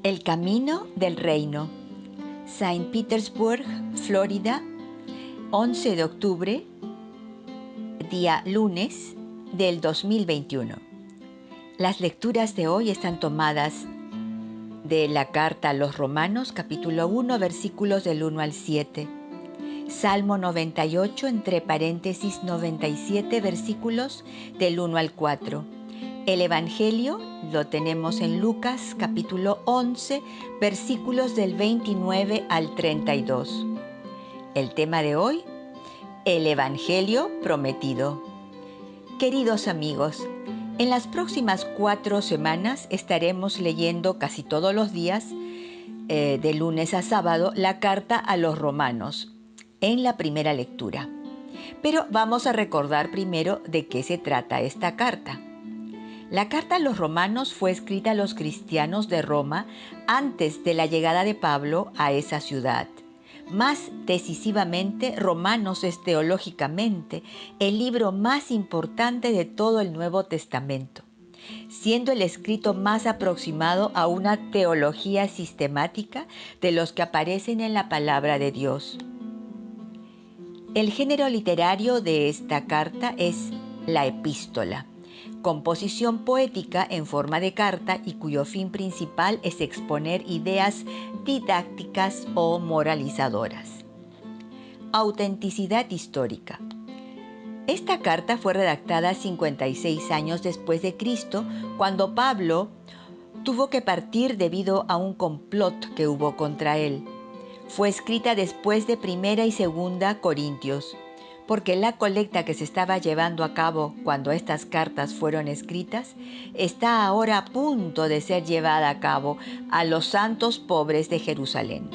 El camino del reino. Saint Petersburg, Florida, 11 de octubre, día lunes del 2021. Las lecturas de hoy están tomadas de la carta a los Romanos, capítulo 1, versículos del 1 al 7. Salmo 98, entre paréntesis 97, versículos del 1 al 4. El Evangelio lo tenemos en Lucas, capítulo 11, versículos del 29 al 32. El tema de hoy, el Evangelio prometido. Queridos amigos, en las próximas 4 semanas estaremos leyendo casi todos los días, de lunes a sábado, la carta a los Romanos, en la primera lectura. Pero vamos a recordar primero de qué se trata esta carta. La carta a los Romanos fue escrita a los cristianos de Roma antes de la llegada de Pablo a esa ciudad. Más decisivamente, Romanos es teológicamente el libro más importante de todo el Nuevo Testamento, siendo el escrito más aproximado a una teología sistemática de los que aparecen en la palabra de Dios. El género literario de esta carta es la epístola, composición poética en forma de carta y cuyo fin principal es exponer ideas didácticas o moralizadoras. Autenticidad histórica. Esta carta fue redactada 56 años después de Cristo, cuando Pablo tuvo que partir debido a un complot que hubo contra él. Fue escrita después de Primera y Segunda Corintios, porque la colecta que se estaba llevando a cabo cuando estas cartas fueron escritas está ahora a punto de ser llevada a cabo a los santos pobres de Jerusalén.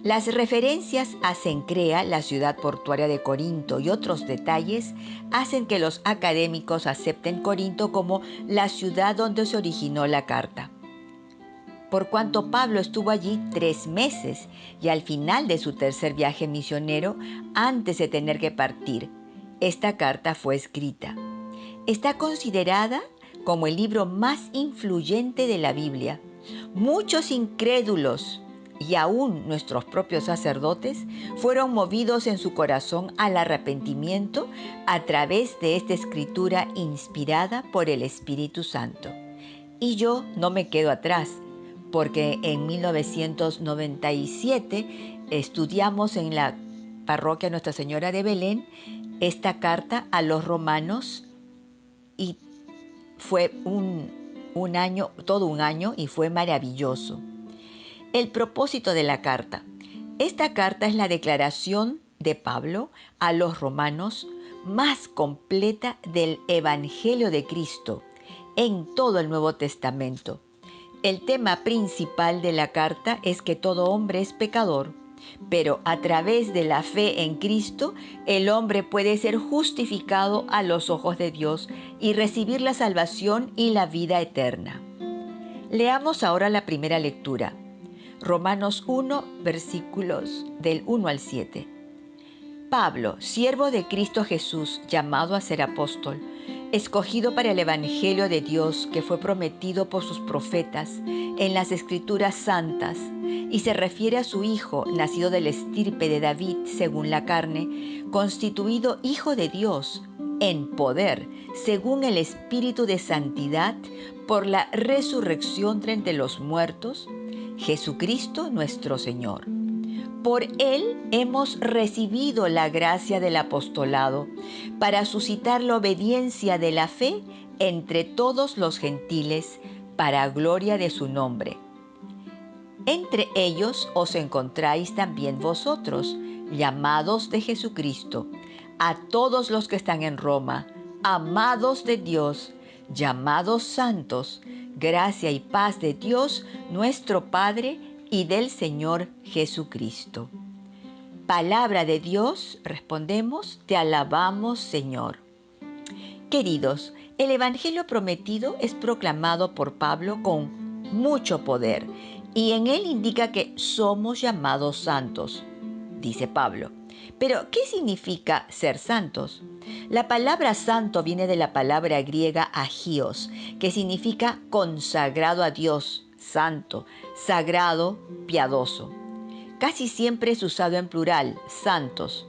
Las referencias a Cencrea, la ciudad portuaria de Corinto, y otros detalles hacen que los académicos acepten Corinto como la ciudad donde se originó la carta. Por cuanto Pablo estuvo allí 3 meses y al final de su tercer viaje misionero, antes de tener que partir, esta carta fue escrita. Está considerada como el libro más influyente de la Biblia. Muchos incrédulos y aún nuestros propios sacerdotes fueron movidos en su corazón al arrepentimiento a través de esta escritura inspirada por el Espíritu Santo. Y yo no me quedo atrás, porque en 1997 estudiamos en la parroquia Nuestra Señora de Belén esta carta a los romanos y fue todo un año y fue maravilloso. El propósito de la carta. Esta carta es la declaración de Pablo a los romanos más completa del Evangelio de Cristo en todo el Nuevo Testamento. El tema principal de la carta es que todo hombre es pecador, pero a través de la fe en Cristo, el hombre puede ser justificado a los ojos de Dios y recibir la salvación y la vida eterna. Leamos ahora la primera lectura. Romanos 1, versículos del 1 al 7. Pablo, siervo de Cristo Jesús, llamado a ser apóstol, escogido para el Evangelio de Dios que fue prometido por sus profetas en las Escrituras santas, y se refiere a su Hijo, nacido del estirpe de David según la carne, constituido Hijo de Dios en poder, según el Espíritu de santidad, por la resurrección de entre los muertos, Jesucristo nuestro Señor. Por Él hemos recibido la gracia del apostolado para suscitar la obediencia de la fe entre todos los gentiles para gloria de su nombre. Entre ellos os encontráis también vosotros, llamados de Jesucristo, a todos los que están en Roma, amados de Dios, llamados santos, gracia y paz de Dios nuestro Padre y del Señor Jesucristo. Palabra de Dios, respondemos, te alabamos, Señor. Queridos, el Evangelio prometido es proclamado por Pablo con mucho poder y en él indica que somos llamados santos, dice Pablo. Pero, ¿qué significa ser santos? La palabra santo viene de la palabra griega agios, que significa consagrado a Dios, santo, sagrado, piadoso. Casi siempre es usado en plural, santos.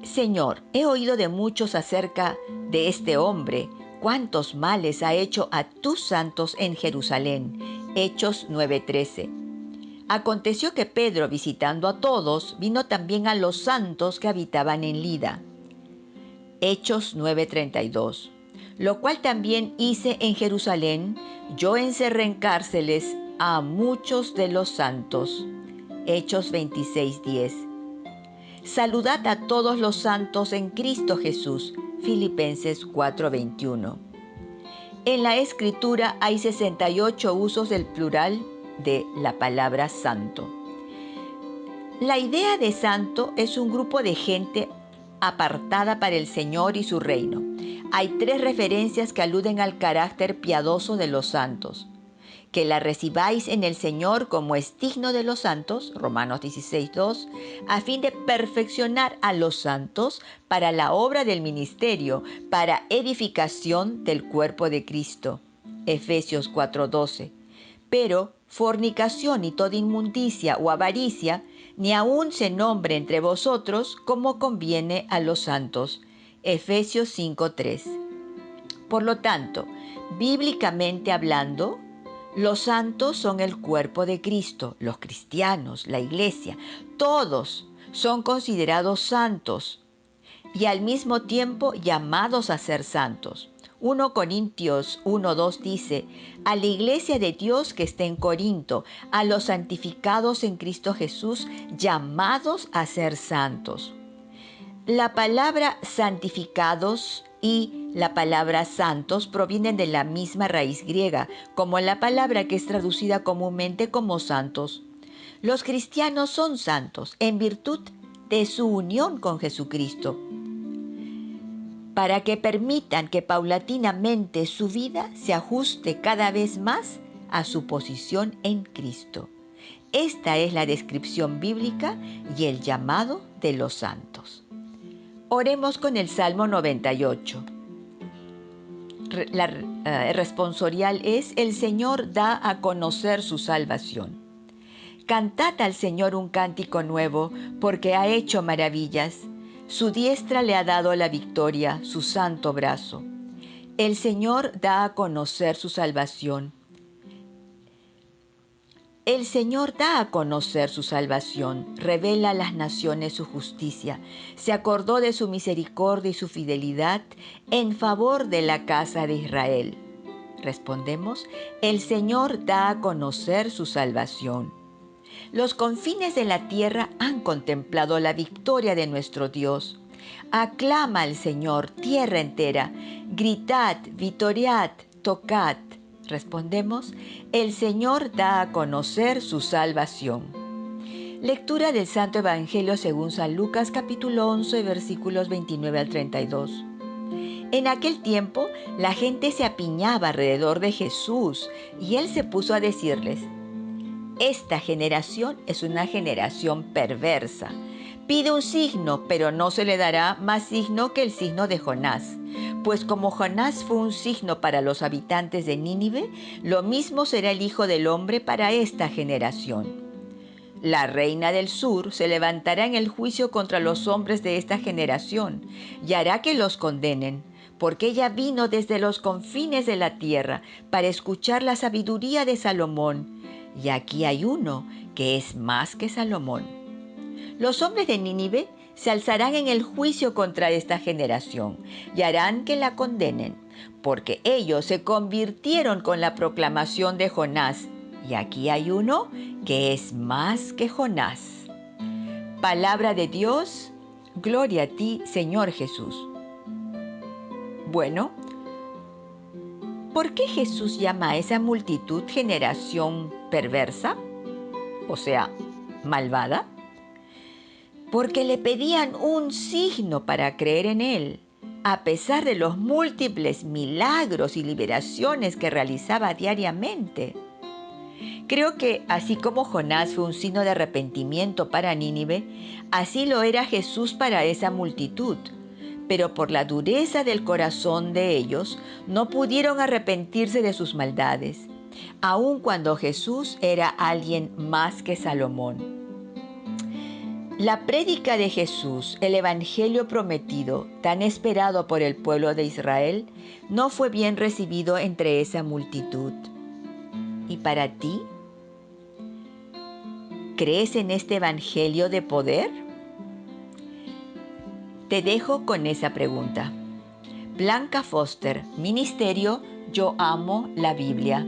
Señor, he oído de muchos acerca de este hombre, cuántos males ha hecho a tus santos en Jerusalén. Hechos 9:13. Aconteció que Pedro, visitando a todos, vino también a los santos que habitaban en Lida. Hechos 9:32. Lo cual también hice en Jerusalén, yo encerré en cárceles a muchos de los santos. Hechos 26:10. Saludad a todos los santos en Cristo Jesús. Filipenses 4:21. En la Escritura hay 68 usos del plural de la palabra santo. La idea de santo es un grupo de gente apartada para el Señor y su reino. Hay 3 referencias que aluden al carácter piadoso de los santos. Que la recibáis en el Señor como es digno de los santos, Romanos 16:2, a fin de perfeccionar a los santos para la obra del ministerio, para edificación del cuerpo de Cristo, Efesios 4:12. Pero fornicación y toda inmundicia o avaricia, ni aun se nombre entre vosotros como conviene a los santos, Efesios 5:3. Por lo tanto, bíblicamente hablando, los santos son el cuerpo de Cristo, los cristianos, la iglesia, todos son considerados santos y al mismo tiempo llamados a ser santos. 1 Corintios 1:2 dice, a la iglesia de Dios que está en Corinto, a los santificados en Cristo Jesús, llamados a ser santos. La palabra santificados y la palabra santos provienen de la misma raíz griega, como la palabra que es traducida comúnmente como santos. Los cristianos son santos en virtud de su unión con Jesucristo, para que permitan que paulatinamente su vida se ajuste cada vez más a su posición en Cristo. Esta es la descripción bíblica y el llamado de los santos. Oremos con el Salmo 98. El responsorial es: el Señor da a conocer su salvación. Cantad al Señor un cántico nuevo, porque ha hecho maravillas. Su diestra le ha dado la victoria, su santo brazo. El Señor da a conocer su salvación. El Señor da a conocer su salvación, revela a las naciones su justicia. Se acordó de su misericordia y su fidelidad en favor de la casa de Israel. Respondemos, el Señor da a conocer su salvación. Los confines de la tierra han contemplado la victoria de nuestro Dios. Aclama al Señor, tierra entera. Gritad, vitoriad, tocad. Respondemos, el Señor da a conocer su salvación. Lectura del Santo Evangelio según San Lucas, capítulo 11, versículos 29 al 32. En aquel tiempo, la gente se apiñaba alrededor de Jesús y él se puso a decirles, esta generación es una generación perversa. Pide un signo, pero no se le dará más signo que el signo de Jonás. Pues como Jonás fue un signo para los habitantes de Nínive, lo mismo será el Hijo del Hombre para esta generación. La reina del sur se levantará en el juicio contra los hombres de esta generación y hará que los condenen, porque ella vino desde los confines de la tierra para escuchar la sabiduría de Salomón. Y aquí hay uno que es más que Salomón. Los hombres de Nínive se alzarán en el juicio contra esta generación y harán que la condenen, porque ellos se convirtieron con la proclamación de Jonás. Y aquí hay uno que es más que Jonás. Palabra de Dios, gloria a ti, Señor Jesús. Bueno, ¿por qué Jesús llama a esa multitud generación perversa? O sea, malvada. Porque le pedían un signo para creer en él, a pesar de los múltiples milagros y liberaciones que realizaba diariamente. Creo que así como Jonás fue un signo de arrepentimiento para Nínive, así lo era Jesús para esa multitud. Pero por la dureza del corazón de ellos, no pudieron arrepentirse de sus maldades. aun cuando Jesús era alguien más que Salomón. La prédica de Jesús, el Evangelio prometido, tan esperado por el pueblo de Israel, no fue bien recibido entre esa multitud. ¿Y para ti? ¿Crees en este Evangelio de poder? Te dejo con esa pregunta. Blanca Foster, Ministerio Yo Amo la Biblia.